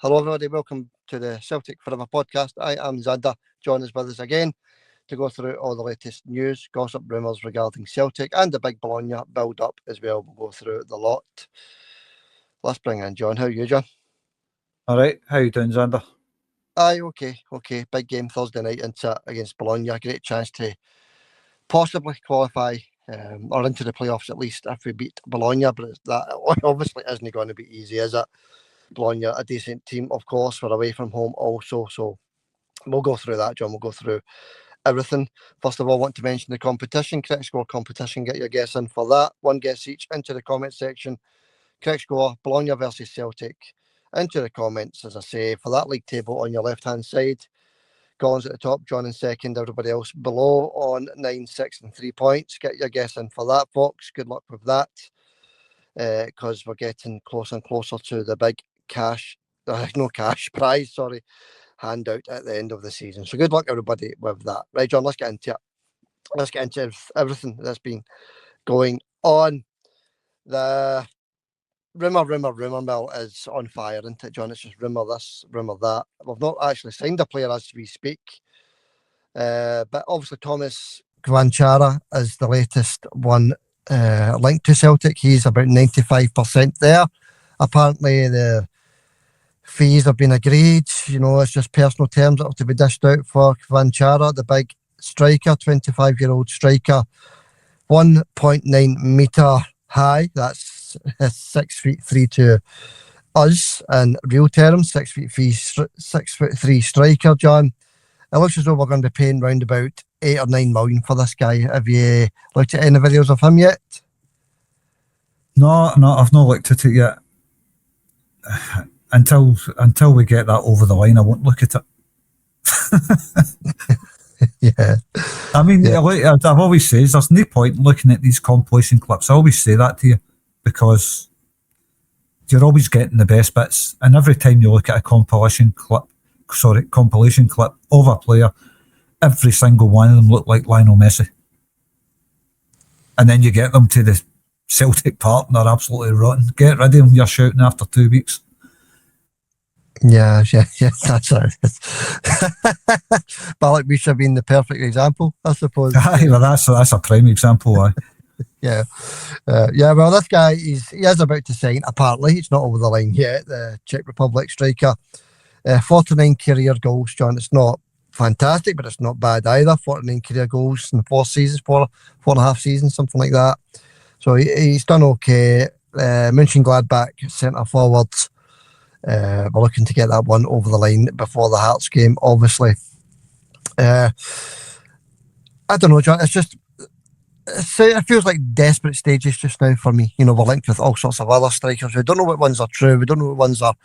Hello everybody, welcome to the Celtic Forever podcast. I am Xander. John is with us again to go through all the latest news, gossip, rumours regarding Celtic and the big Bologna build-up as well. We'll go through the lot. Let's bring in John. How are you, John? All right, how you doing, Xander? Aye, okay. Big game Thursday night against Bologna. Great chance to possibly qualify or into the playoffs at least if we beat Bologna, but that obviously isn't going to be easy, is it? Bologna, a decent team, of course. We're away from home also, so we'll go through that, John. We'll go through everything. First of all, I want to mention the competition, correct score competition. Get your guess in for that. One guess each into the comment section. Correct score, Bologna versus Celtic. Into the comments, as I say, for that league table on your left-hand side. Collins at the top, John in second, everybody else below on 9, 6 and 3 points. Get your guess in for that, folks. Good luck with that, because we're getting closer and closer to the big prize, handout at the end of the season. So good luck everybody with that. Right, John, let's get into it. Let's get into everything that's been going on. The rumour mill is on fire, isn't it, John? It's just rumour this, rumour that. We've not actually signed a player as we speak. But obviously Thomas Gvanchara is the latest one linked to Celtic. He's about 95% there. Apparently the fees have been agreed. It's just personal terms that have to be dished out for Gvanchara, the big striker, 25-year-old striker, 1.9 metre high. That's 6'3" to us in real terms. 6'3" striker, John. It looks as though we're going to be paying round about 8 or 9 million for this guy. Have you looked at any videos of him yet? No, I've not looked at it yet. Until we get that over the line, I won't look at it. Yeah. I mean, I've always said there's no point in looking at these compilation clips. I always say that to you because you're always getting the best bits. And every time you look at a compilation clip of a player, every single one of them look like Lionel Messi. And then you get them to the Celtic part and they're absolutely rotten. Get rid of them, you're shouting after 2 weeks. Yeah, that's it. Balak we should have been the perfect example, I suppose. Well, that's a prime example. Yeah. Well, this guy he is about to sign. Apparently, it's not over the line yet. The Czech Republic striker, 49 career goals, John. It's not fantastic, but it's not bad either. 49 career goals in 4 seasons, 4.5 seasons, something like that. So he's done okay. Mönchengladbach centre forwards. We're looking to get that one over the line before the Hearts game, obviously. I don't know, John. It feels like desperate stages just now for me. We're linked with all sorts of other strikers. We don't know what ones are true. We don't know what ones are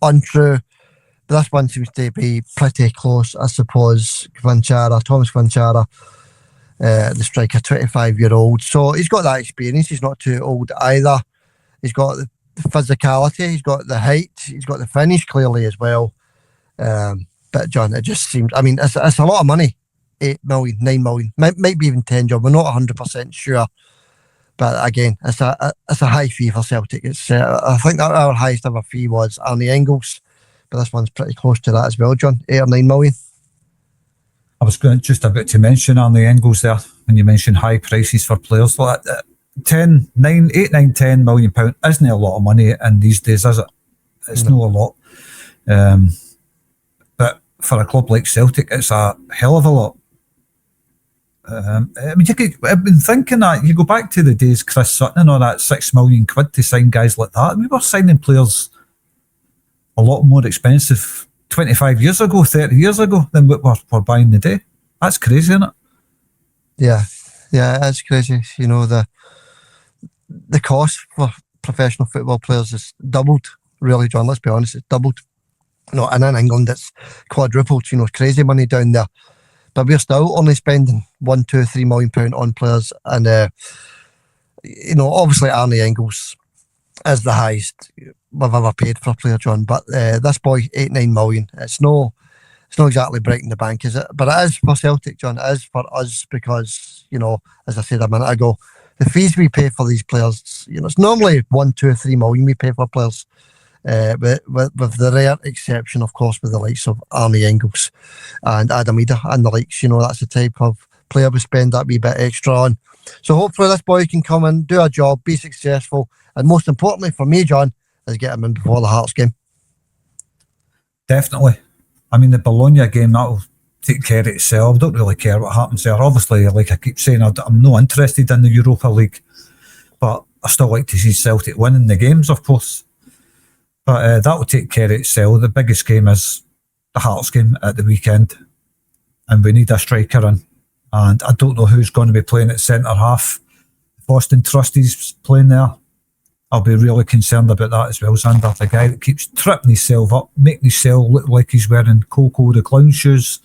untrue. But this one seems to be pretty close, I suppose. Thomas Gvanchara, the striker, 25-year-old. So he's got that experience. He's not too old either. He's got the physicality, he's got the height, he's got the finish clearly as well. But John, it just seems, it's a lot of money. 8 million, 9 million, might be even 10, John. We're not 100% sure. But again, it's a high fee for Celtic. I think that our highest ever fee was Arne Engels, but this one's pretty close to that as well, John. 8 or 9 million. I was just about to mention Arne Engels there when you mentioned high prices for players like that. 8, 9, 10 million pound isn't a lot of money in these days, is it? It's not a lot. But for a club like Celtic, it's a hell of a lot. I've been thinking that you go back to the days Chris Sutton and all that, 6 million quid to sign guys like that. We were signing players a lot more expensive 25 years ago, 30 years ago than what we're buying today. That's crazy, isn't it? Yeah, it's crazy. The cost for professional football players is doubled, really, John. Let's be honest, it's doubled. And in England, it's quadrupled. Crazy money down there. But we're still only spending 1, 2, 3 million pound on players. And, obviously Arne Engels is the highest we've ever paid for a player, John. But this boy, 8, 9 million, it's not exactly breaking the bank, is it? But it is for Celtic, John. It is for us because, as I said a minute ago, the fees we pay for these players, it's normally 1, 2, 3 million we pay for players. with the rare exception, of course, with the likes of Arnie Engels and Adam Ida and the likes. That's the type of player we spend that wee bit extra on. So hopefully this boy can come and do a job, be successful, and most importantly for me, John, is get him in before the Hearts game. Definitely. I mean, the Bologna game, that'll take care of itself. I don't really care what happens there. Obviously, like I keep saying, I'm not interested in the Europa League, but I still like to see Celtic winning the games, of course. But that will take care of itself. The biggest game is the Hearts game at the weekend, and we need a striker in. And I don't know who's going to be playing at centre half. If Austin Trusty's playing there, I'll be really concerned about that as well, Xander. The guy that keeps tripping himself up, making himself look like he's wearing Coco the Clown shoes.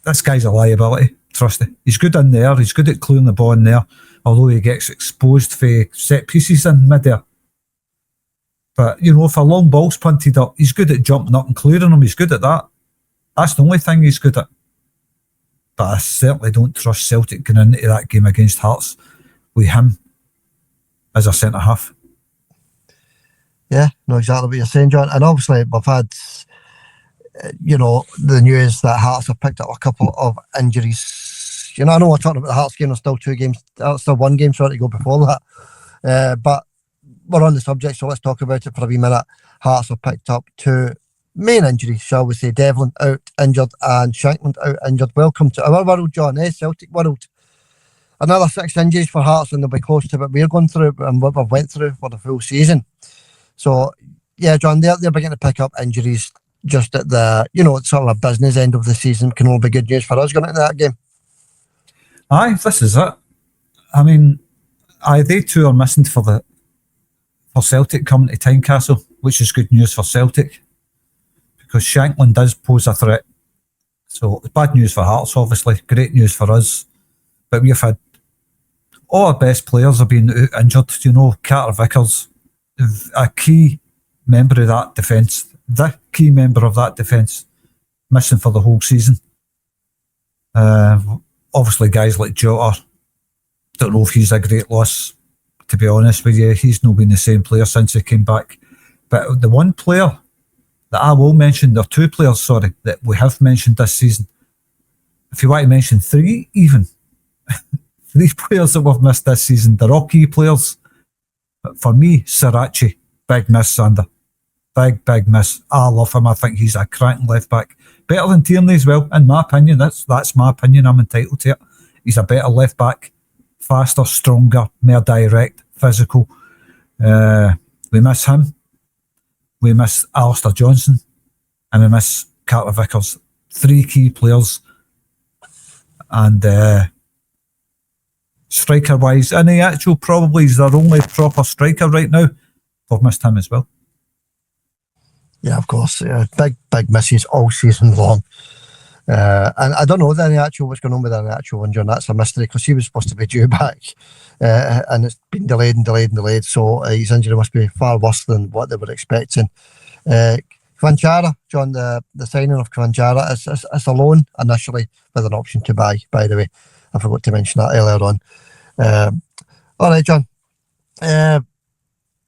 This guy's a liability, Trusty. He's good in there. He's good at clearing the ball in there, although he gets exposed for set pieces in mid-air. But, if a long ball's punted up, he's good at jumping up and clearing them. He's good at that. That's the only thing he's good at. But I certainly don't trust Celtic going into that game against Hearts with him as a centre half. Yeah, no, exactly what you're saying, John. And obviously we've had, the news that Hearts have picked up a couple of injuries. I know we're talking about the Hearts game. There's still still one game, sorry, to go before that. But we're on the subject, so let's talk about it for a wee minute. Hearts have picked up two main injuries, shall we say. Devlin out injured and Shankland out injured. Welcome to our world, John, Celtic world. Another 6 injuries for Hearts, and they'll be close to what we're going through and what we've went through for the full season. So, yeah, John, they're beginning to pick up injuries just at the, sort of a business end of the season. Can only be good news for us going into that game. Aye, this is it. I mean, they two are missing for Celtic coming to Tynecastle, which is good news for Celtic because Shankland does pose a threat. So, it's bad news for Hearts, obviously. Great news for us. But we've had all our best players have been injured. Carter Vickers, a key member of that defence, missing for the whole season. Obviously, guys like Jota, don't know if he's a great loss, to be honest with you. He's not been the same player since he came back. But the one player that I will mention, there are two players, sorry, that we have mentioned this season. If you want to mention three, even. 3 players that we've missed this season. They're all key players. But for me, Sriracha, big miss, Sander. Big miss. I love him. I think he's a cracking left back. Better than Tierney as well, in my opinion. That's my opinion. I'm entitled to it. He's a better left back. Faster, stronger, more direct, physical. We miss him. We miss Alistair Johnson. And we miss Carter Vickers. 3 key players. And striker wise, and he actually probably is their only proper striker right now. We've missed him as well. Yeah, of course. Big misses all season long. And I don't know what's going on with the actual one, John. That's a mystery because he was supposed to be due back. And it's been delayed. So his injury must be far worse than what they were expecting. Kvanchara, John, the signing of Kvanchara is a loan initially with an option to buy, by the way. I forgot to mention that earlier on. All right, John.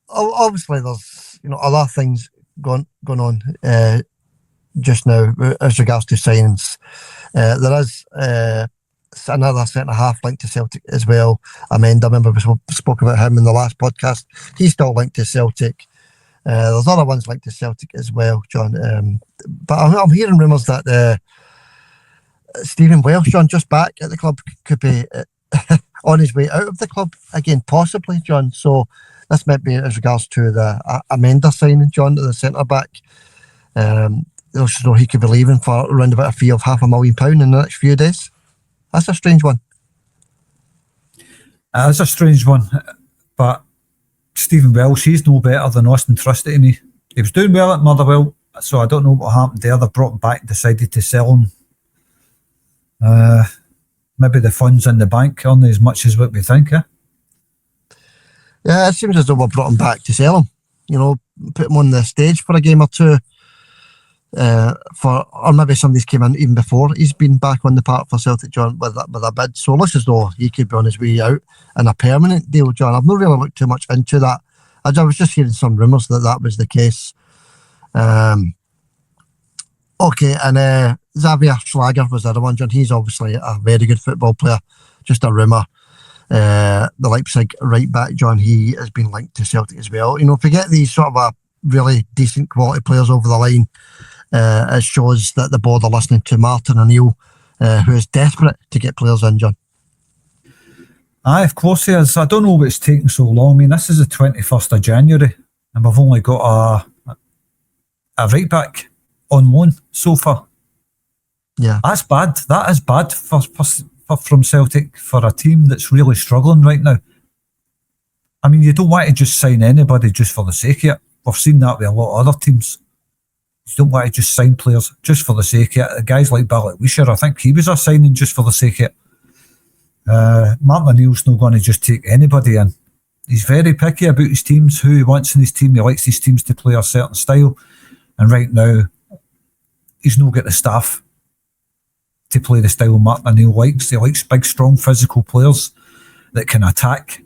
Obviously, there's other things going on just now as regards to signings. There is another centre half linked to Celtic as well. Amanda, I remember we spoke about him in the last podcast. He's still linked to Celtic. There's other ones linked to Celtic as well, John. But I'm hearing rumours that Stephen Welsh, John, just back at the club, could be on his way out of the club again, possibly, John. So this might be as regards to the Amanda signing, John, to the centre back. He could be leaving for around about a fee of £500,000 in the next few days. That's a strange one. It's a strange one, but Stephen Welsh, he's no better than Austin Trusty to me. He was doing well at Motherwell, so I don't know what happened there. They brought him back and decided to sell him. Maybe the funds in the bank aren't as much as what we think, eh? Yeah, it seems as though we brought him back to sell him. Put him on the stage for a game or two. Or maybe somebody's came in even before he's been back on the park for Celtic, John, with a bid. So it looks as though he could be on his way out in a permanent deal, John. I've not really looked too much into that I was just hearing some rumours that was the case. Okay, and Xavier Schlager was the other one, John. He's obviously a very good football player. Just a rumour. The Leipzig right back, John, he has been linked to Celtic as well. You know, if we get these sort of really decent quality players over the line, it shows that the board are listening to Martin O'Neill, who is desperate to get players in, John. Aye, of course he is. I don't know what's taking so long. I mean, this is the 21st of January, and we've only got a right back on loan so far. Yeah, that's bad. That is bad from Celtic for a team that's really struggling right now. I mean, you don't want to just sign anybody just for the sake of it. We've seen that with a lot of other teams. You don't want to just sign players just for the sake of it. Guys like Barrett Wisher, I think he was a signing just for the sake of it. Martin O'Neill's not going to just take anybody in. He's very picky about his teams, who he wants in his team. He likes his teams to play a certain style, and right now he's not got the staff to play the style Martin O'Neill likes. He likes big, strong, physical players that can attack.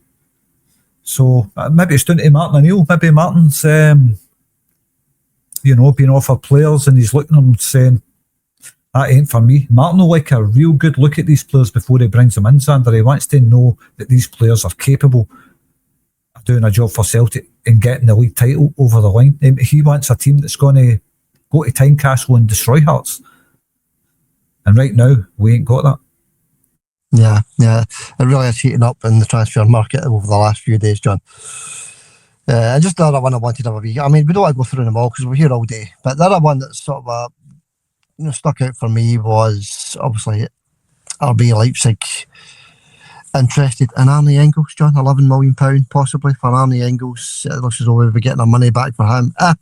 So maybe it's down to Martin O'Neill. Maybe Martin's being offered players and he's looking at them saying, that ain't for me. Martin will like a real good look at these players before he brings them in, Xander. He wants to know that these players are capable of doing a job for Celtic and getting the league title over the line. He wants a team that's going to go to Tynecastle and destroy Hearts. And right now, we ain't got that. Yeah. It really is heating up in the transfer market over the last few days, John. And just the other one I wanted to have a wee... I mean, we don't want to go through them all because we're here all day. But the other one that sort of stuck out for me was obviously RB Leipzig interested in Arnie Engels, John. £11 million possibly for Arnie Engels. It looks as though we'll be getting our money back for him. If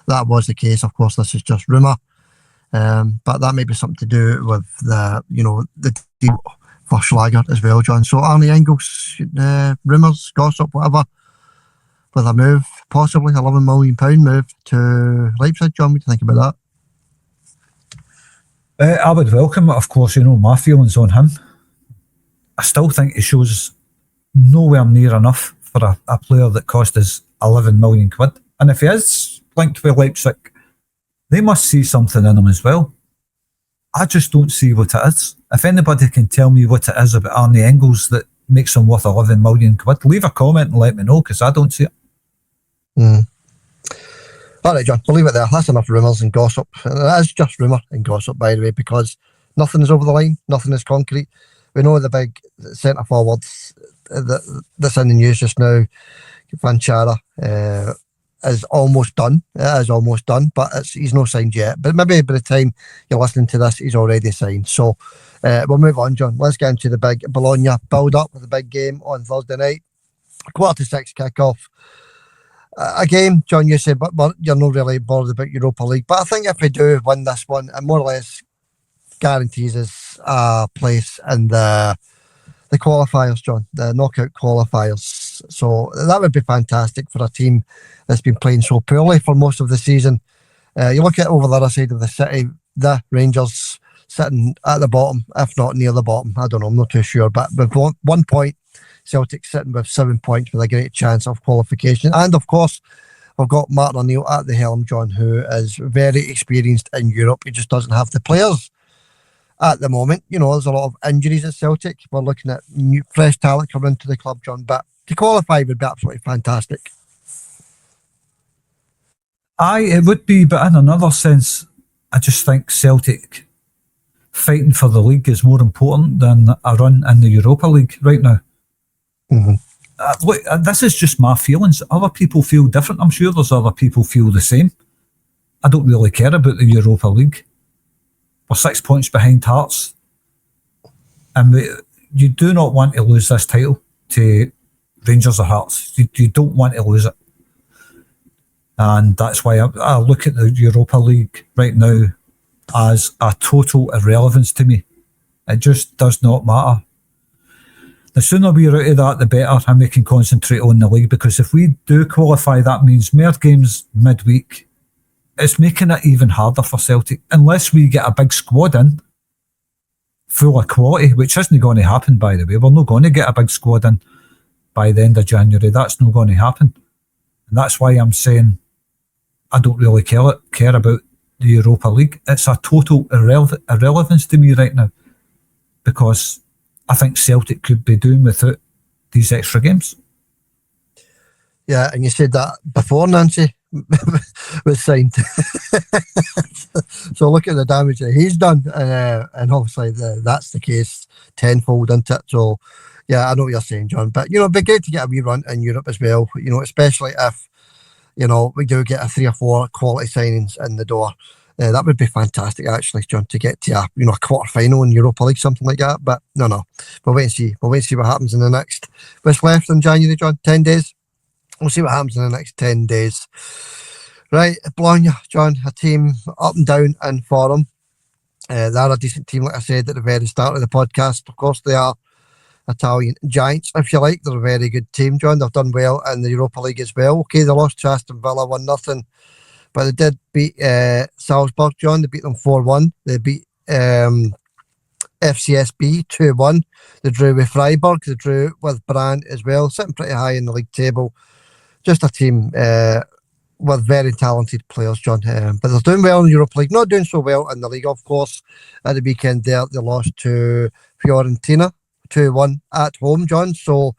that was the case, of course, this is just rumour. But that may be something to do with the deal for Schlager as well, John. So Arnie Engels, rumours, gossip, whatever, with a move, possibly £11 million move to Leipzig. John, what do you think about that? I would welcome it, of course. My feelings on him. I still think he shows nowhere near enough for a player that cost us £11 million. And if he is linked with Leipzig, they must see something in him as well. I just don't see what it is. If anybody can tell me what it is about Arnie Engels that makes him worth £11 million, leave a comment and let me know, because I don't see it. All right, John, we'll leave it there. That's enough rumours and gossip. And it is just rumour and gossip, by the way, because nothing is over the line, nothing is concrete. We know the big centre forwards that's in the news just now, Vanchara, is almost done. It is almost done, but he's not signed yet. But maybe by the time you're listening to this, he's already signed. So we'll move on, John. Let's get into the big Bologna build-up with the big game on Thursday night. 5:45 kick-off. Again, John, you said, but you're not really bothered about Europa League. But I think if we do win this one, it more or less guarantees us a place in the qualifiers, John, the knockout qualifiers. So that would be fantastic for a team that's been playing so poorly for most of the season. You look at over the other side of the city, the Rangers sitting at the bottom, if not near the bottom. I don't know, I'm not too sure. But with 1 point, Celtic sitting with 7 points with a great chance of qualification. And of course, we've got Martin O'Neill at the helm, John, who is very experienced in Europe. He just doesn't have the players at the moment. There's a lot of injuries at Celtic. We're looking at new, fresh talent coming into the club, John. But to qualify would be absolutely fantastic. Aye, it would be, but in another sense, I just think Celtic fighting for the league is more important than a run in the Europa League right now. Look, this is just my feelings. Other people feel different. I'm sure there's other people feel the same. I don't really care about the Europa League. We're 6 points behind Hearts, and you do not want to lose this title to Rangers or Hearts. You don't want to lose it, and that's why I look at the Europa League right now as a total irrelevance to me. It just does not matter. The sooner we're out of that, the better, and we can concentrate on the league, because if we do qualify, that means more games midweek. It's making it even harder for Celtic, unless we get a big squad in, full of quality, which isn't going to happen, by the way. We're not going to get a big squad in by the end of January. That's not going to happen. And that's why I'm saying I don't really care about the Europa League. It's a total irrelevance to me right now, because I think Celtic could be doing without these extra games. Yeah, and you said that before Nancy was signed. So look at the damage that he's done, and obviously that's the case tenfold, isn't it? So yeah, I know what you're saying, John, but it'd be great to get a wee run in Europe as well, especially if we do get a 3 or 4 quality signings in the door. That would be fantastic, actually, John, to get to a quarter final in Europa League, something like that. But no, we'll wait and see. We'll wait and see what happens in the next. What's left in January, John? 10 days. We'll see what happens in the next 10 days. Right, Bologna, John, a team up and down in form. They're a decent team, like I said at the very start of the podcast. Of course, they are Italian giants, if you like. They're a very good team, John. They've done well in the Europa League as well. Okay, they lost to Aston Villa 1-0, but they did beat Salzburg, John. They beat them 4-1. They beat FCSB 2-1. They drew with Freiburg. They drew with Brandt as well, sitting pretty high in the league table. Just a team with very talented players, John. But they're doing well in the Europa League. Not doing so well in the league, of course. At the weekend there, they lost to Fiorentina 2-1 at home, John. So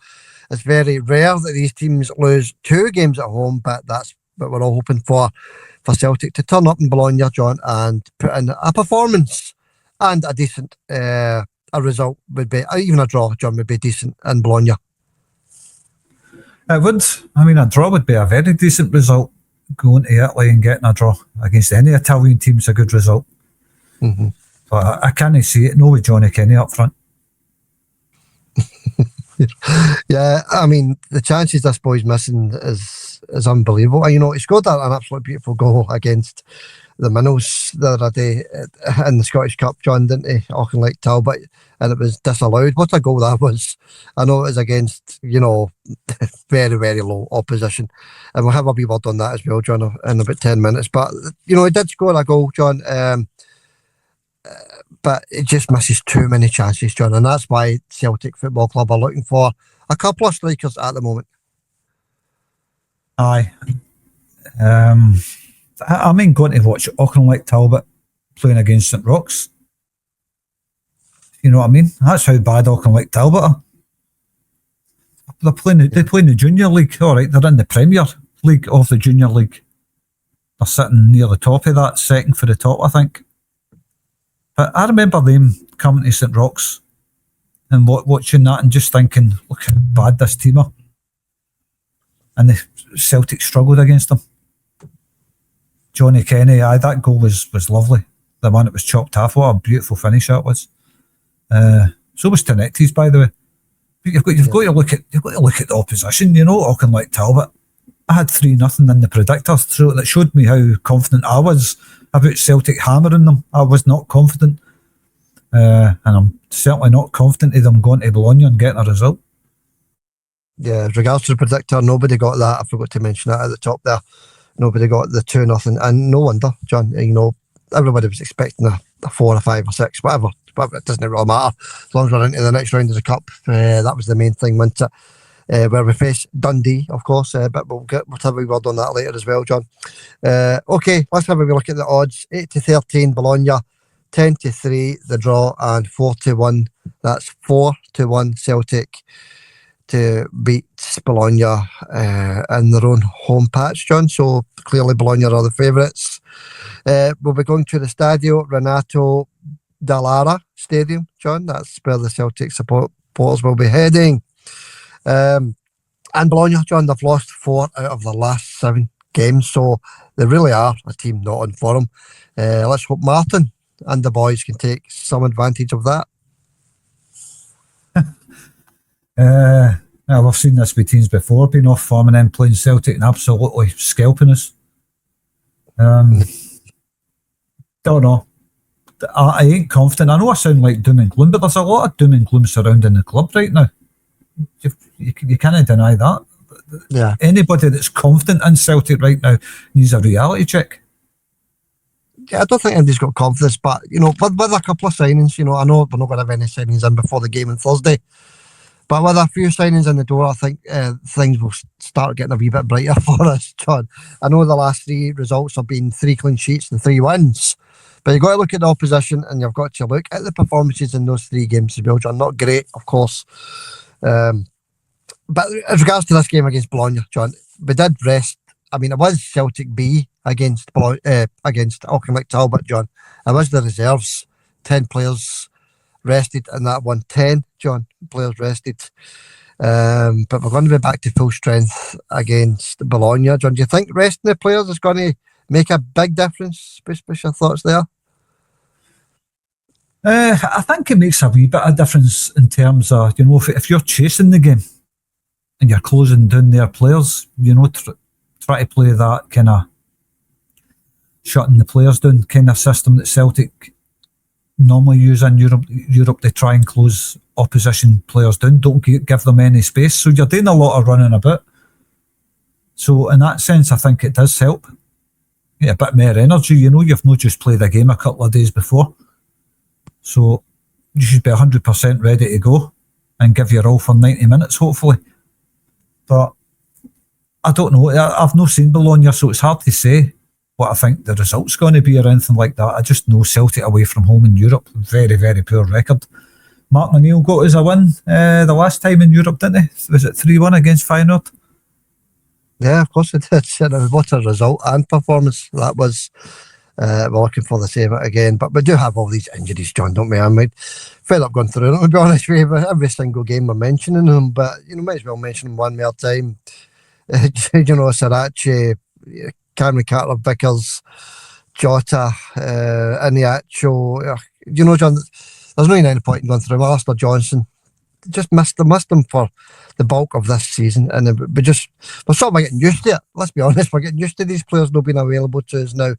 it's very rare that these teams lose 2 games at home, but that's what we're all hoping for Celtic to turn up in Bologna, John, and put in a performance, and a decent a result would be, even a draw, John, would be decent in Bologna. It would. I mean, a draw would be a very decent result. Going to Italy and getting a draw against any Italian team is a good result. Mm-hmm. But I can't see it. No, with Johnny Kenny up front. Yeah, I mean, the chances this boy's missing is unbelievable. He scored an absolute beautiful goal against the Minnows the other day in the Scottish Cup, John, didn't he? Auchinleck Talbot, and it was disallowed. What a goal that was. I know it was against, very, very low opposition. And we'll have a wee word on that as well, John, in about 10 minutes. But, he did score a goal, John, but it just misses too many chances, John, and that's why Celtic Football Club are looking for a couple of strikers at the moment. Aye. I mean, going to watch Auchinleck Talbot playing against St Rochs. You know what I mean? That's how bad Auchinleck Talbot are. They play in the Junior League. All right, they're in the Premier League of the Junior League. They're sitting near the top of that, second for the top, I think. But I remember them coming to St Rochs and watching that and just thinking, look how bad this team are. And the Celtic struggled against them. Johnny Kenny, that goal was lovely. The one that was chopped half, what a beautiful finish that was. So was Tenectes, by the way. But you've got to look at the opposition. Auchinleck Talbot. I had 3-0 in the predictor, so that showed me how confident I was about Celtic hammering them. I was not confident, and I'm certainly not confident of them going to Bologna and getting a result. Yeah, with regards to the predictor, nobody got that. I forgot to mention that at the top there. Nobody got the 2-0, and no wonder, John. Everybody was expecting a 4 or 5 or 6, whatever. But it doesn't really matter as long as we're into the next round of the cup. That was the main thing, wasn't it? Where we face Dundee, of course, but we'll have a word on that later as well, John. Okay, let's have a look at the odds. 8-13 Bologna, 10-3 the draw, and 4-1. That's 4-1 Celtic to beat Bologna in their own home patch, John. So clearly Bologna are the favourites. We'll be going to the Stadio Renato Dallara Stadium, John. That's where the Celtic supporters will be heading. And Bologna, John, they've lost 4 out of the last 7 games, so they really are a team not on form. Let's hope Martin and the boys can take some advantage of that. We've seen this with teams before, being off form and then playing Celtic and absolutely scalping us. Don't know. I ain't confident. I know I sound like doom and gloom, but there's a lot of doom and gloom surrounding the club right now. You can't deny that. Yeah. Anybody that's confident in Celtic right now needs a reality check. Yeah, I don't think anybody's got confidence, but with a couple of signings, I know we're not going to have any signings in before the game on Thursday, But with a few signings in the door, I think things will start getting a wee bit brighter for us, John. I know the last 3 results have been 3 clean sheets and 3 wins, but you've got to look at the opposition and you've got to look at the performances in those 3 games as well, John. Not great, of course. But as regards to this game against Bologna, John, we did rest. I mean, it was Celtic B against Auchinleck Talbot, John. It was the reserves, 10 players rested in that one. 10, John, players rested. But we're going to be back to full strength against Bologna, John. Do you think resting the players is going to make a big difference? What's your thoughts there? I think it makes a wee bit of difference in terms of, if you're chasing the game and you're closing down their players, try to play that kind of shutting the players down kind of system that Celtic normally use in Europe to try and close opposition players down. Don't give them any space. So you're doing a lot of running about. So in that sense, I think it does help. Yeah, a bit more energy. You've not just played a game a couple of days before. So you should be 100% ready to go and give your all for 90 minutes, hopefully. But I don't know. I've not seen Bologna, so it's hard to say what I think the result's going to be or anything like that. I just know Celtic away from home in Europe, very, very poor record. Mark O'Neill got us a win the last time in Europe, didn't he? Was it 3-1 against Feyenoord? Yeah, of course it did. What a result and performance that was. We're looking for the same again, but we do have all these injuries, John, don't we? I mean, fed up going through it, to be honest with you. Every single game we're mentioning them, but might as well mention them one more time. Sarachi, Cameron Carter, Vickers, Jota, Iniacho. John, there's no any point in going through them. Alistair Johnson, just missed them for the bulk of this season, and we're sort of getting used to it. Let's be honest, we're getting used to these players not being available to us now.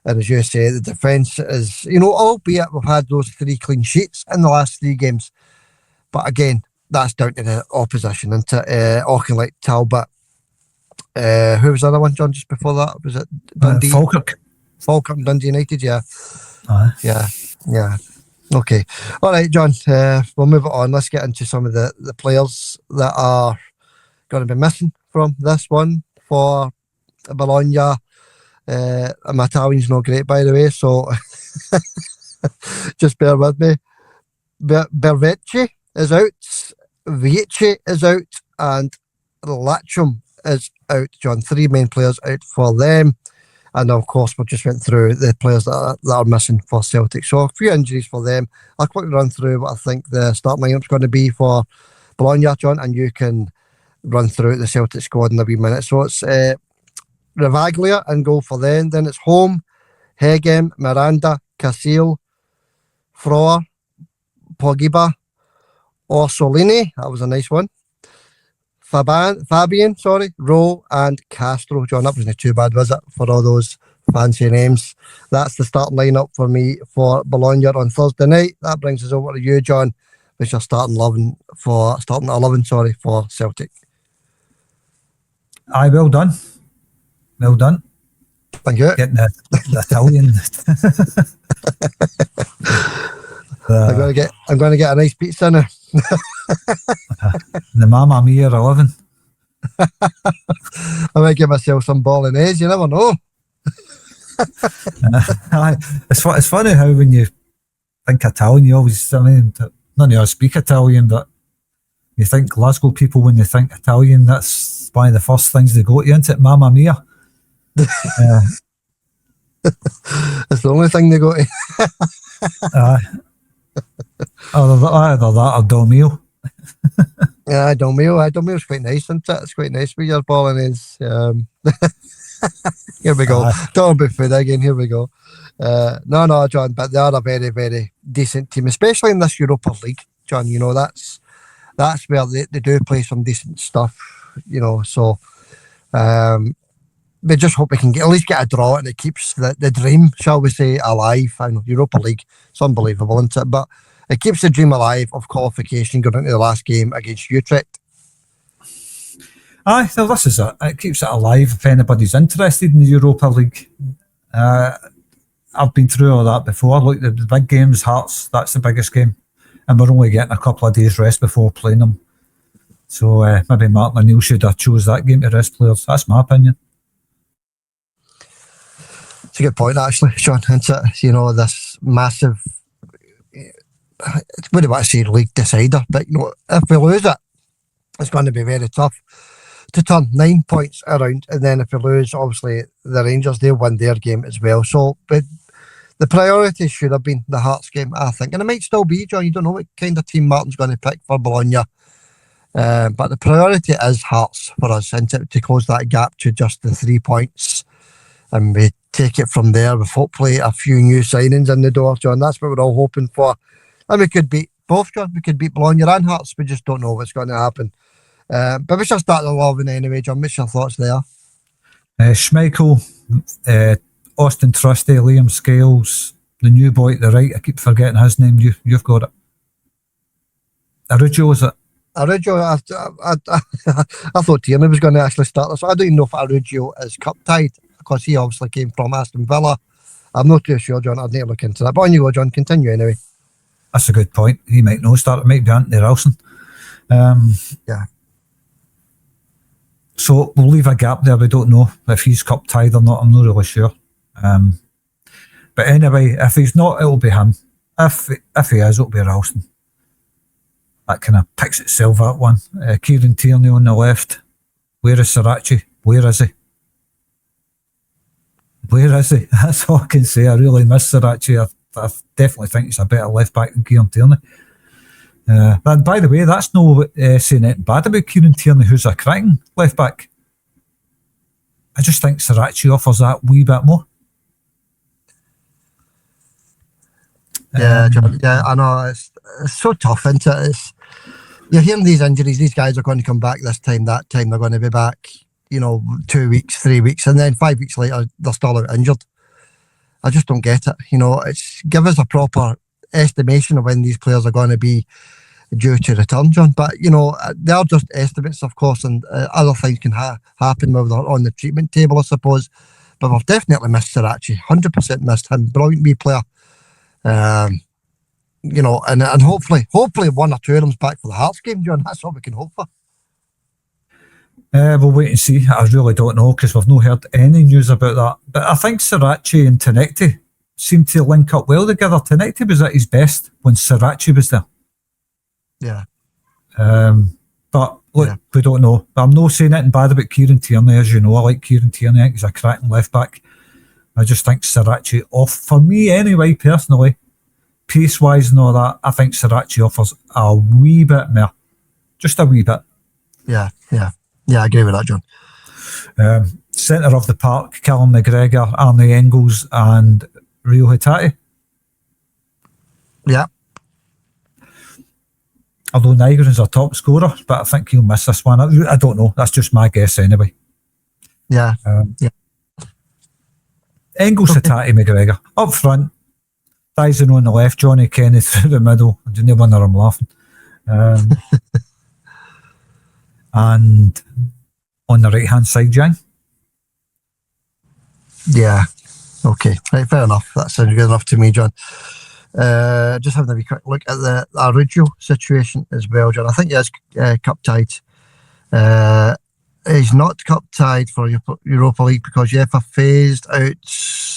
And as you say, the defence is, albeit we've had those 3 clean sheets in the last 3 games, but again, that's down to the opposition, and to Auchinleck Talbot. Who was the other one, John, just before that? Was it Dundee? Falkirk and Dundee United, yeah. Aye. Yeah. Okay. All right, John, we'll move it on. Let's get into some of the players that are going to be missing from this one for Bologna. My Italian's not great, by the way, so just bear with me. Bervecchi is out, Vieci is out, and Lachum is out, John. 3 main players out for them. And of course, we just went through the players that are missing for Celtic. So a few injuries for them. I'll quickly run through what I think the starting lineup's going to be for Bologna, John, and you can run through the Celtic squad in a wee minute. So it's Ravaglia in goal for them. Then it's Home, Hegem, Miranda, Casil, Frore, Pogba, Orsolini. That was a nice one. Fabian, Rowe and Castro. John, that wasn't too bad, was it, for all those fancy names? That's the starting lineup for me for Bologna on Thursday night. That brings us over to you, John, with your starting 11 for Celtic. Aye, well done. Well done. Thank you. Getting the Italian. I'm going to get a nice pizza now. The Mamma Mia 11. I might give myself some bolognese. You never know. It's funny how when you think Italian, you always, none of us speak Italian, but you think Glasgow people, when they think Italian, that's one of the first things they go to, isn't it? Mamma Mia. It's the only thing they go to. Either that or Domio. Yeah, Domio's quite nice, isn't it? It's quite nice with your bolognese. Here we go. Talking about food again, here we go. No, John, but they are a very, very decent team, especially in this Europa League, John. That's where they do play some decent stuff, so we just hope we can at least get a draw, and it keeps the dream, shall we say, alive. I know Europa League, it's unbelievable, isn't it? But it keeps the dream alive of qualification going into the last game against Utrecht. Aye, so this is it. It keeps it alive if anybody's interested in the Europa League. I've been through all that before. Look, the big games, Hearts, that's the biggest game. And we're only getting a couple of days rest before playing them So maybe Martin O'Neill should have chose that game to rest players. That's my opinion. It's a good point, actually, Sean. Isn't it? You know, this massive, I wouldn't want to say league decider, but you know, if we lose it, it's going to be very tough to turn 9 points around. And then if we lose, obviously the Rangers, they'll win their game as well. So, but the priority should have been the Hearts game, I think, and it might still be, John. You don't know what kind of team Martin's going to pick for Bologna. But the priority is Hearts for us, and to close that gap to just the 3 points. And we take it from there with hopefully a few new signings in the door, John. That's what we're all hoping for. And we could beat both, John. We could beat Bologna and Hearts. We just don't know what's going to happen. But we shall start the 11 anyway, John. What's your thoughts there? Schmeichel, Austin Trusty, Liam Scales, the new boy at the right. I keep forgetting his name. You've got it. Araujo, is it? Araujo, I thought Tierney was going to actually start this. I don't even know if Araujo is cup tied, because he obviously came from Aston Villa. I'm not too sure, John. I'd need to look into that. But on you go, John. Continue anyway. That's a good point. He might know start. It might be Anthony Ralston. Yeah. So we'll leave a gap there. We don't know if he's cup tied or not. I'm not really sure. But anyway, if he's not, it'll be him. If he is, it'll be Ralston. That kind of picks itself up one. Kieran Tierney on the left. Where is Sirachi? Where is he? Where is he? That's all I can say. I really miss Sirachi. I definitely think he's a better left back than Kieran Tierney. But by the way, that's no saying anything bad about Kieran Tierney, who's a cracking left back. I just think Sirachi offers that wee bit more. Yeah, John. Yeah, I know. It's so tough, isn't it? You're hearing these injuries. These guys are going to come back this time, that time. They're going to be back, 2 weeks, 3 weeks. And then 5 weeks later, they're still out injured. I just don't get it. It's give us a proper estimation of when these players are going to be due to return, John. But, they are just estimates, of course, and other things can happen when they're on the treatment table, I suppose. But we've definitely missed Sirachi. 100% missed him. Brilliant wee player. And hopefully one or two of them's back for the Hearts game, John. That's all we can hope for. We'll wait and see. I really don't know, because we've not heard any news about that. But I think Sirachi and Tenecti seem to link up well together. Tenecti was at his best when Sirachi was there. Yeah. But look, we don't know. I'm not saying anything bad about Kieran Tierney, as you know. I like Kieran Tierney. I think he's a cracking left back. I just think Sirachi off, for me anyway, personally, pace-wise and all that, I think Sirachi offers a wee bit more. Just a wee bit. Yeah, I agree with that, John. Centre of the park, Callum McGregor, Arne Engels and Rio Hitati. Yeah. Although Nygren's our top scorer, but I think he'll miss this one. I don't know. That's just my guess anyway. Yeah. Engels, Hitati, McGregor. Up front, Dyson on the left, Johnny Kenny through the middle. I don't wonder I'm laughing. And on the right-hand side, Jang. Yeah. Okay. Right, fair enough. That sounds good enough to me, John. Just having a wee quick look at the Araujo situation as well, John. I think he is cup tied. He's not cup tied for Europa League because UEFA phased out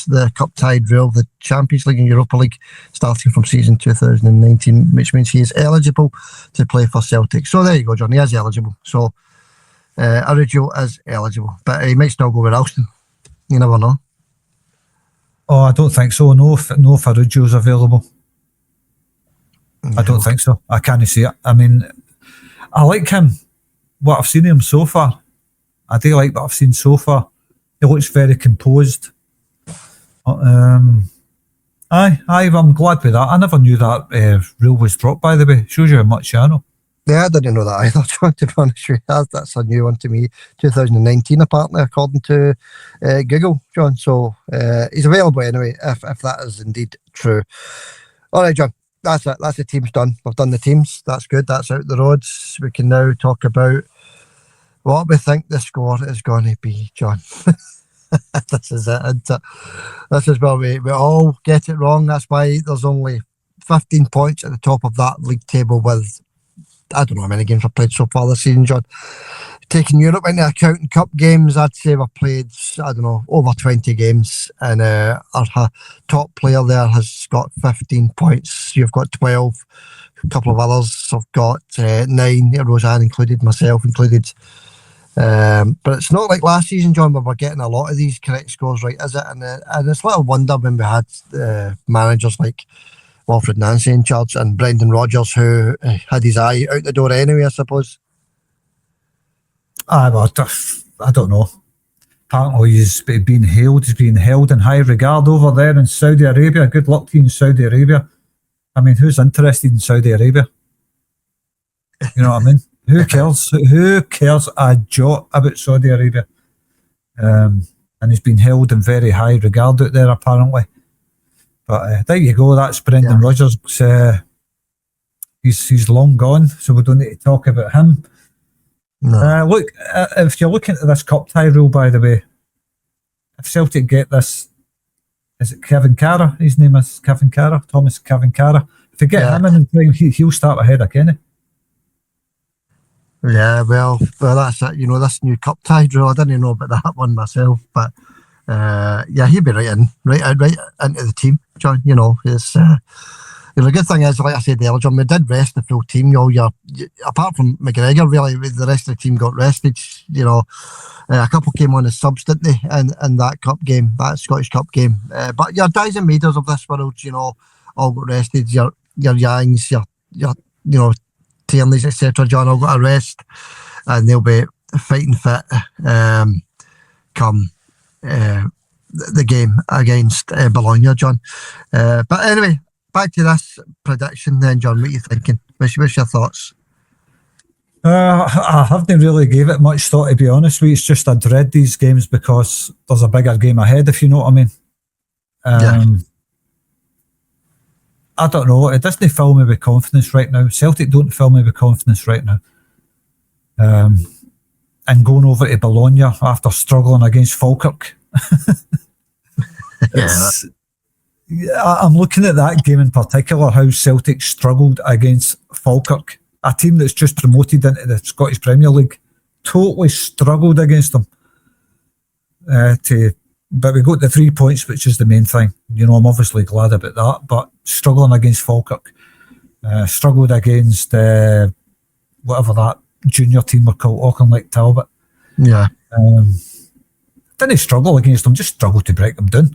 the cup tied rule, the Champions League and Europa League, starting from season 2019, which means he is eligible to play for Celtic. So there you go, John. He is eligible. So Araujo is eligible, but he might still go with Ralston. You never know. Oh, I don't think so. No, if Araujo's available. I don't think so. I can't see it. I mean, I like him. What I've seen of him so far. I do like what I've seen so far. He looks very composed. I'm glad with that. I never knew that rule was dropped, by the way. Shows you how much I know. Yeah, I didn't know that either, John, to be honest with you. That's a new one to me. 2019, apparently, according to Google, John. So he's available anyway, if that is indeed true. All right, John. That's it. That's the teams done. We've done the teams. That's good. That's out the roads. We can now talk about what we think the score is going to be, John. This is it, isn't it? This is where we all get it wrong. That's why there's only 15 points at the top of that league table with I don't know how many games we've played so far this season, John. Taking Europe into account and cup games, I'd say we've played, I don't know, over 20 games. And our top player there has got 15 points. You've got 12. A couple of others have got 9, Roseanne included, myself included. But it's not like last season, John, where we're getting a lot of these correct scores right, is it? And it's little wonder when we had managers like Wilfred Nancy in charge and Brendan Rodgers, who had his eye out the door anyway, I suppose. Well, I don't know. Apparently he's being held in high regard over there in Saudi Arabia. Good luck to you in Saudi Arabia. I mean, who's interested in Saudi Arabia? You know what I mean? Who cares? Who cares a jot about Saudi Arabia? And he's been held in very high regard out there, apparently. But there you go. That's Brendan Rodgers. He's long gone, so we don't need to talk about him. No. Look, if you're looking at this cup tie rule, by the way, if Celtic get this, is it Kevin Carr? His name is Kevin Carr, Thomas Kevin Carr. If you get him in time, he'll start ahead of Kenny. Yeah, well, that's it. You know, this new cup tie rule, I didn't know about that one myself, but he'll be right into the team, John. You know, it's. The good thing is, like I said earlier, John, we did rest the full team. You know, apart from McGregor, really, the rest of the team got rested. You know, a couple came on as subs, didn't they, in that cup game, that Scottish Cup game. But your Dyes and Maiders of this world, you know, all got rested. Your Yangs, your you know, Tierney's, etc. John, all got a rest, and they'll be fighting fit come the game against Bologna, John. But anyway. Back to this prediction then, John. What are you thinking? What's your thoughts? I haven't really gave it much thought, to be honest with you. It's just I dread these games because there's a bigger game ahead, if you know what I mean. I don't know. It doesn't fill me with confidence right now. Celtic don't fill me with confidence right now. And going over to Bologna after struggling against Falkirk. I'm looking at that game in particular, how Celtic struggled against Falkirk, a team that's just promoted into the Scottish Premier League. Totally struggled against them. But we got the 3 points, which is the main thing. You know, I'm obviously glad about that. But struggling against Falkirk, struggled against whatever that junior team were called, Auchinleck Talbot. Yeah. Didn't struggle against them, just struggled to break them down.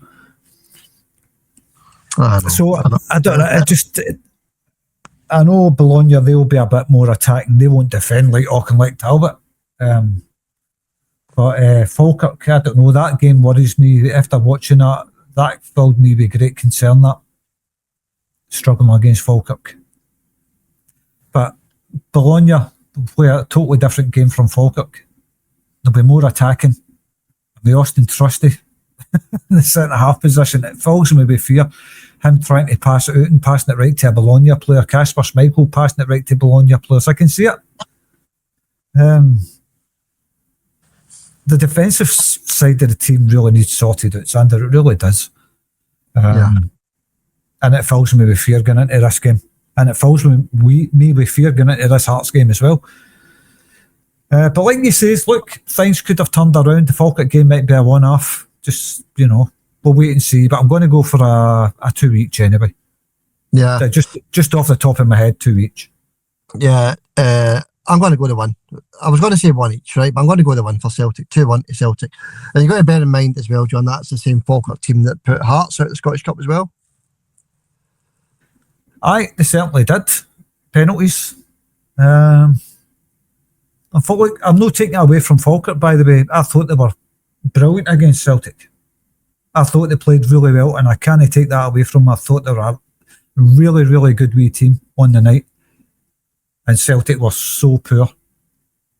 I don't know. I know Bologna, they'll be a bit more attacking. They won't defend like Auchinleck Talbot. But Falkirk, I don't know. That game worries me. After watching that filled me with great concern. That struggling against Falkirk. But Bologna will play a totally different game from Falkirk. They'll be more attacking. The Austin Trusty in the centre half position, it fills me with fear. Him trying to pass it out and passing it right to a Bologna player. Kasper Schmeichel passing it right to Bologna players. I can see it. The defensive side of the team really needs sorted out, Sander. It really does. And it fills me with fear going into this game. And it fills me with fear going into this Hearts game as well. But like you say, look, things could have turned around. The Falkirk game might be a one-off. Just, you know, we'll wait and see. But I'm going to go for a 2 each anyway. Yeah. Just off the top of my head, 2 each. Yeah. I'm going to go to 1. I was going to say 1 each, right? But I'm going to go to 1 for Celtic. 2-1 to Celtic. And you've got to bear in mind as well, John, that's the same Falkirk team that put Hearts out of the Scottish Cup as well. Aye, they certainly did. Penalties. I'm not taking it away from Falkirk, by the way. I thought they were brilliant against Celtic. I thought they played really well, and I can't take that away from them. I thought they were a really, really good wee team on the night. And Celtic was so poor.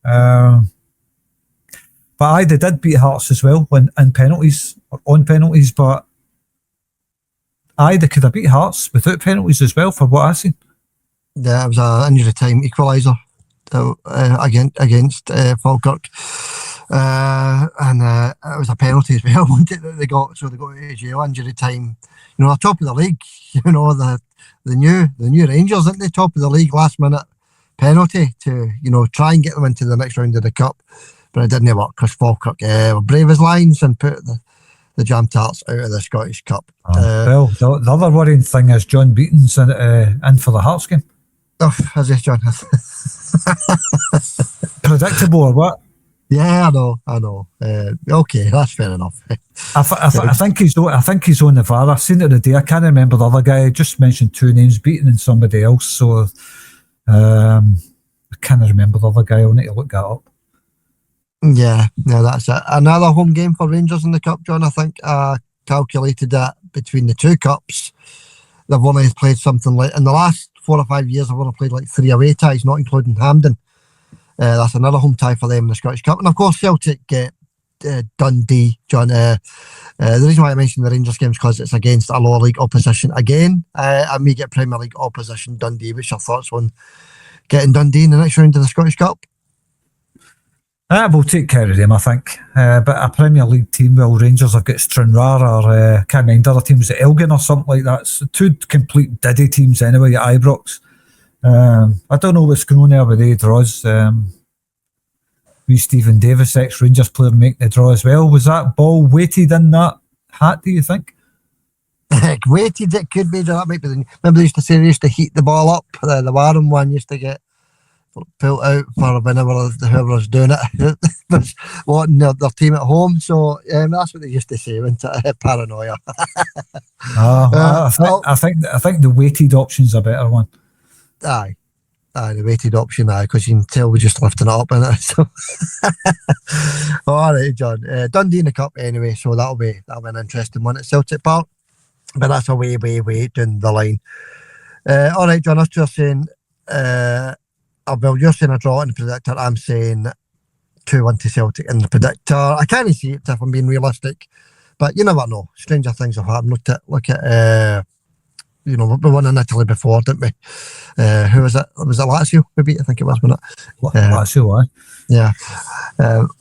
But aye, they did beat Hearts as well on penalties. But aye, they could have beat Hearts without penalties as well, for what I've seen. Yeah, it was an injury time equaliser against Falkirk. And it was a penalty as well, wasn't it, that they got? So they got to jail, injury time. You know, they're top of the league. You know, the new Rangers, aren't they? Top of the league, last minute penalty to, try and get them into the next round of the cup, but it didn't work because Falkirk were brave as lions and put the Jam Tarts out of the Scottish Cup. Well, the other worrying thing is John Beaton's in for the Hearts game. Oh, is it, John? Predictable or what? Yeah, I know. Okay, that's fair enough. I think he's on the VAR. I've seen it the day. I can't remember the other guy. I just mentioned two names, Beaton and somebody else. So I can't remember the other guy. I'll need to look that up. Yeah, that's it. Another home game for Rangers in the cup, John. I think I calculated that between the two cups, they've only played something like, in the last 4 or 5 years, they've only played like 3 away ties, not including Hampden. That's another home tie for them in the Scottish Cup. And of course, Celtic get Dundee, John. The reason why I mentioned the Rangers game is because it's against a lower league opposition again. And we get Premier League opposition Dundee. What's your thoughts on getting Dundee in the next round of the Scottish Cup? We'll take care of them, I think. But a Premier League team, well, Rangers have got Stranraer or can't mind other teams at Elgin or something like that. So 2 complete diddy teams anyway at Ibrox. I don't know what's going on there with the draws. We Stephen Davis, ex-Rangers player, making the draw as well. Was that ball weighted in that hat, do you think? Weighted, it could be. That might be. Remember they used to say they used to heat the ball up. The Warren one used to get pulled out for whenever whoever was doing it was wanting their team at home. So that's what they used to say, wasn't it? Paranoia. I think the weighted option's a better one. Aye, the weighted option, because you can tell we're just lifting it up in it. So, all right, John. Dundee in the cup anyway, so that'll be an interesting one at Celtic Park. But that's a way down the line. All right, John. As you're saying, well, you're saying a draw in the predictor. I'm saying 2-1 to Celtic in the predictor. I can't see it if I'm being realistic, but you never know. Stranger things have happened. Look at. We won in Italy before, didn't we? Who was it? Was it Lazio? Maybe I think it was, wasn't it? Lazio, aye. Yeah.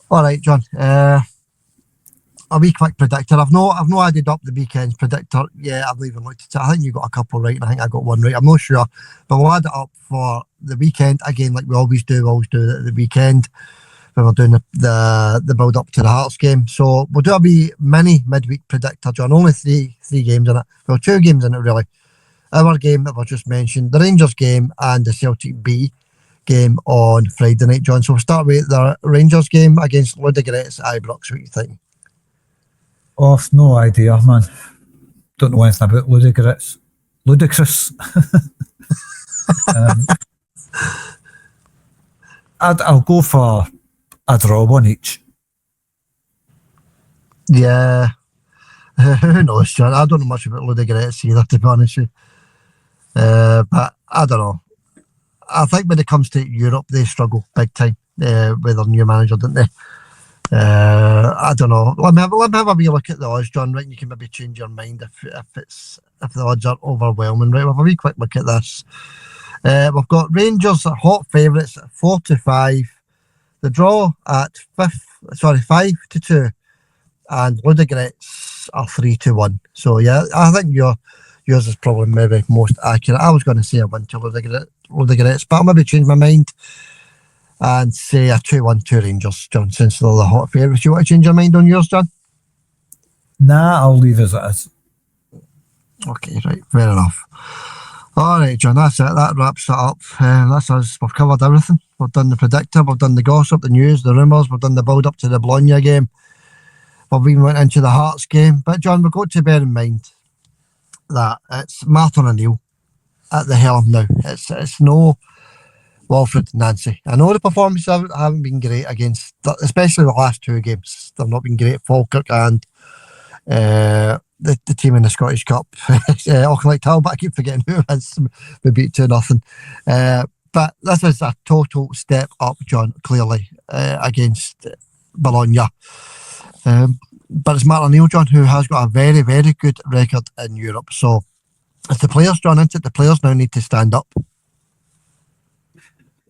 All right, John. A wee quick predictor. I've no added up the weekend's predictor. Yeah, I've not even looked at it. I think you got a couple right, and I think I got one right. I'm not sure, but we'll add it up for the weekend again, like we always do. We always do it at the weekend when we're doing the build up to the Hearts game. So we'll do a wee mini midweek predictor, John. Only three games in it. Well, 2 games in it really. Our game that we just mentioned, the Rangers game and the Celtic B game on Friday night, John. So we'll start with the Rangers game against Ludogorets at Ibrox. What do you think? Oh, no idea, man. Don't know anything about Ludogorets. Ludicrous. I'll go for a draw, 1 each. Yeah. Who knows, John? I don't know much about Ludogorets either, to be honest with you. But I don't know. I think when it comes to Europe, they struggle big time with their new manager, don't they? I don't know. Let me have a wee look at the odds, John. Right, you can maybe change your mind if the odds are overwhelming. Right, we'll have a wee quick look at this. We've got Rangers at hot favourites at 4-5. The draw at 5-2, and Ludogorets are 3-1. So yeah, I think yours is probably maybe most accurate. I was going to say a win to Ludogorets, but I'll maybe change my mind and say a 2-1 to Rangers, John, since they're the hot favourites. You want to change your mind on yours, John? Nah, I'll leave as it is. Okay, right, fair enough. All right, John, that's it. That wraps it up. That's us. We've covered everything. We've done the predictor, we've done the gossip, the news, the rumours, we've done the build-up to the Bologna game. We've even went into the Hearts game. But, John, we've got to bear in mind that it's Martin O'Neill at the helm now. It's no Walfred Nancy. I know the performances haven't been great against, especially the last 2 games. They've not been great. Falkirk and the team in the Scottish Cup. Auckland Talbot, I keep forgetting who it is. We beat 2-0. But this is a total step up, John, clearly, against Bologna. But it's Martin O'Neill, John, who has got a very, very good record in Europe. So if the players, John, into it, the players now need to stand up.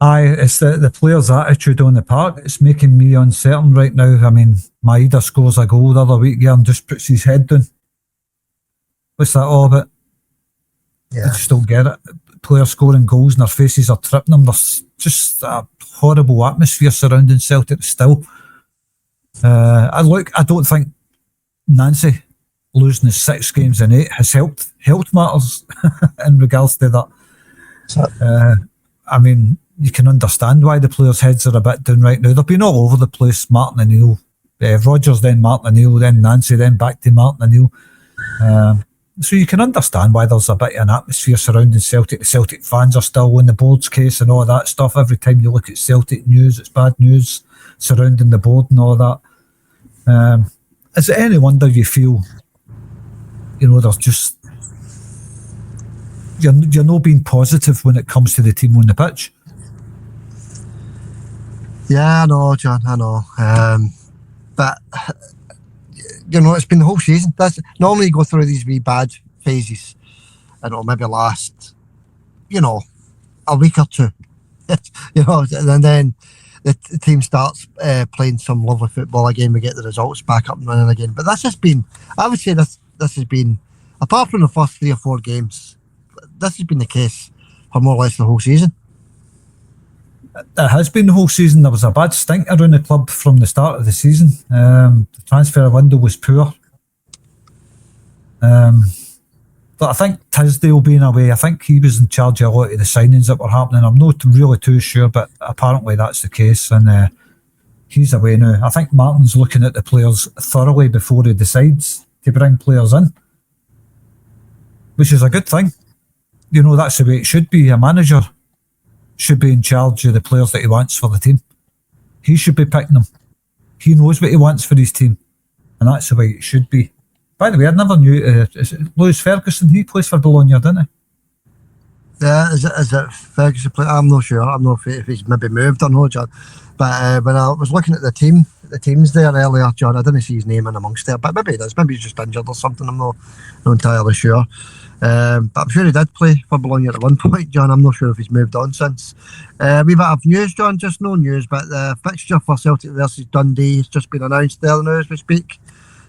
Aye, it's the players' attitude on the park. It's making me uncertain right now. I mean, Maeda scores a goal the other week and just puts his head down. What's that all about? Yeah. I just don't get it. players scoring goals and their faces are tripping them. There's just a horrible atmosphere surrounding Celtic still. I don't think Nancy losing his 6 games in 8 has helped matters in regards to that. I mean, you can understand why the players' heads are a bit down right now. They've been all over the place. Martin O'Neill, Rodgers, then Martin O'Neill, then Nancy, then back to Martin O'Neill. So you can understand why there's a bit of an atmosphere surrounding Celtic. The Celtic fans are still in the board's case and all that stuff. Every time you look at Celtic news, it's bad news surrounding the board and all that. Is it any wonder you feel, there's just, you're not being positive when it comes to the team on the pitch? Yeah, I know, John, I know. But, it's been the whole season. Normally you go through these wee bad phases and it'll maybe last, a week or two. And then the team starts playing some lovely football again. We get the results back up and running again. But this has been, I would say this has been, apart from the first 3 or 4 games, this has been the case for more or less the whole season. It has been the whole season. There was a bad stink around the club from the start of the season. The transfer window was poor. But I think Tisdale being away, I think he was in charge of a lot of the signings that were happening. I'm not really too sure, but apparently that's the case. And he's away now. I think Martin's looking at the players thoroughly before he decides to bring players in, which is a good thing. That's the way it should be. A manager should be in charge of the players that he wants for the team. He should be picking them. He knows what he wants for his team, and that's the way it should be. By the way, I never knew, is it Lewis Ferguson? He plays for Bologna, didn't he? Yeah, is it Ferguson? I'm not sure. I'm not if he's maybe moved or not, John. But when I was looking at the teams there earlier, John, I didn't see his name in amongst there. But maybe he does. Maybe he's just injured or something. I'm not entirely sure. But I'm sure he did play for Bologna at one point, John. I'm not sure if he's moved on since. A wee bit of news, John, just no news, but the fixture for Celtic versus Dundee has just been announced there now as we speak.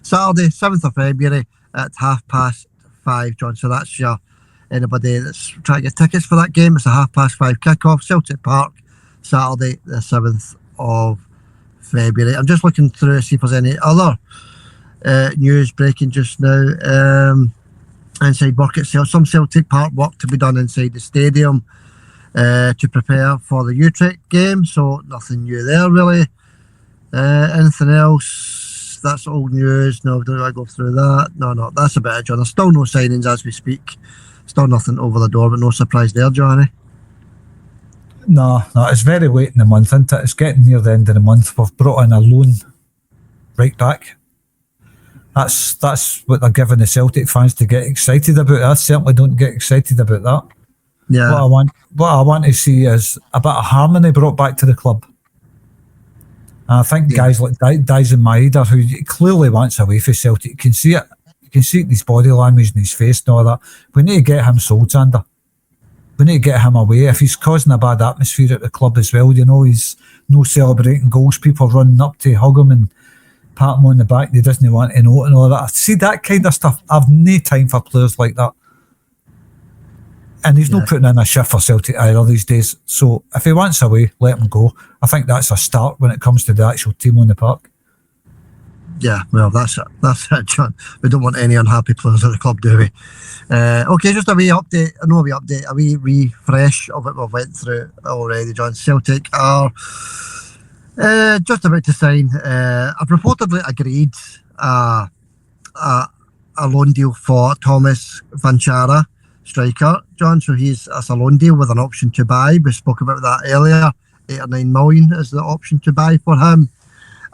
Saturday, 7th of February at 5:30, John. So that's anybody that's trying to get tickets for that game. It's a 5:30 kick-off, Celtic Park, Saturday, the 7th of February. I'm just looking through to see if there's any other news breaking just now. Inside work at Celtic, some Celtic Park work to be done inside the stadium to prepare for the Utrecht game, so nothing new there really. Anything else? That's old news. No, do I go through that? No, that's about it, John. There's still no signings as we speak. Still nothing over the door, but no surprise there, Johnny. No, it's very late in the month, isn't it? It's getting near the end of the month. We've brought in a lone right back. That's what they're giving the Celtic fans to get excited about. I certainly don't get excited about that. Yeah. What I want to see is a bit of harmony brought back to the club. And I think guys like Dyson Maeda, who clearly wants away from Celtic, you can see it. You can see it in his body language and his face and all that. We need to get him sold, Sander. We need to get him away. If he's causing a bad atmosphere at the club as well, he's no celebrating goals, people running up to hug him and pat him on the back, he doesn't want to know it and all that. See that kind of stuff. I've no time for players like that. And he's not putting in a shift for Celtic either these days. So if he wants away, let him go. I think that's a start when it comes to the actual team on the park. Yeah, well, that's it, John. We don't want any unhappy players at the club, do we? Okay, just a wee update. A wee refresh of it we've went through already, John. Celtic are just about to sign. I've reportedly agreed a loan deal for Thomas Vanchara, striker, John. So that's a loan deal with an option to buy. We spoke about that earlier. 8 or 9 million is the option to buy for him.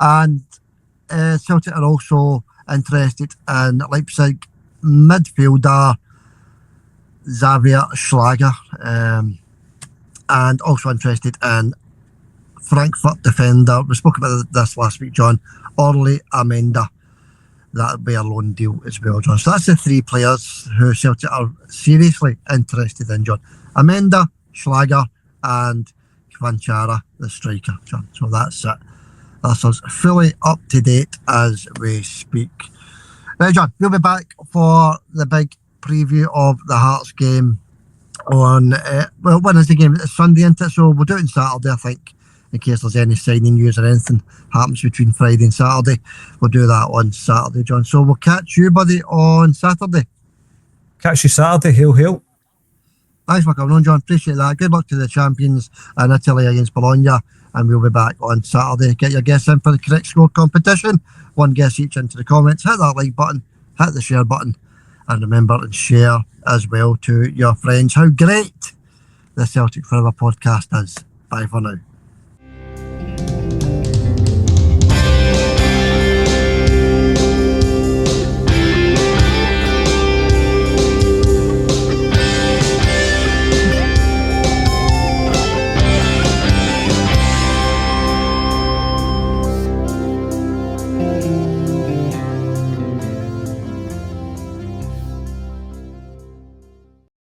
And Celtic are also interested in Leipzig midfielder Xavier Schlager, and also interested in Frankfurt defender. We spoke about this last week, John. Orly Amenda. That would be a loan deal as well, John. So that's the 3 players who Celtic are seriously interested in, John. Amenda, Schlager, and Vanchara, the striker, John. So that's it. That's us fully up to date as we speak. Right, John, we'll be back for the big preview of the Hearts game on, when is the game? It's Sunday, isn't it? So we'll do it on Saturday, I think, in case there's any signing news or anything happens between Friday and Saturday. We'll do that on Saturday, John. So we'll catch you, buddy, on Saturday. Catch you Saturday. Hail, hail. Thanks for coming on, John. Appreciate that. Good luck to the champions in Italy against Bologna, and we'll be back on Saturday. Get your guests in for the correct score competition. One guess each into the comments. Hit that like button, hit the share button, and remember and share as well to your friends how great the Celtic Forever podcast is. Bye for now.